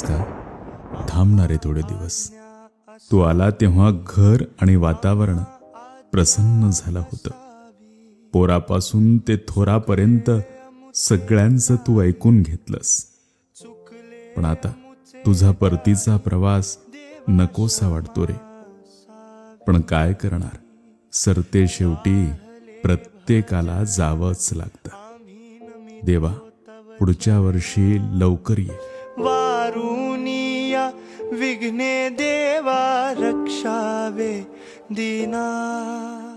का? थांबणार आहे थोडे दिवस. तू आला तेव्हा घर आणि वातावरण प्रसन्न झालं होतं. पोरापासून ते थोरापर्यंत सगळ्यांचं तू ऐकून घेतलंस. पण आता तुझा परतीचा प्रवास नकोसा वाटतो रे. पण काय करणार, सरते शेवटी प्रत्येकाला जावंच लागतं. देवा, पुढच्या वर्षी लवकर ये. वारुनिया विघ्ने देवा रक्षावे दीना.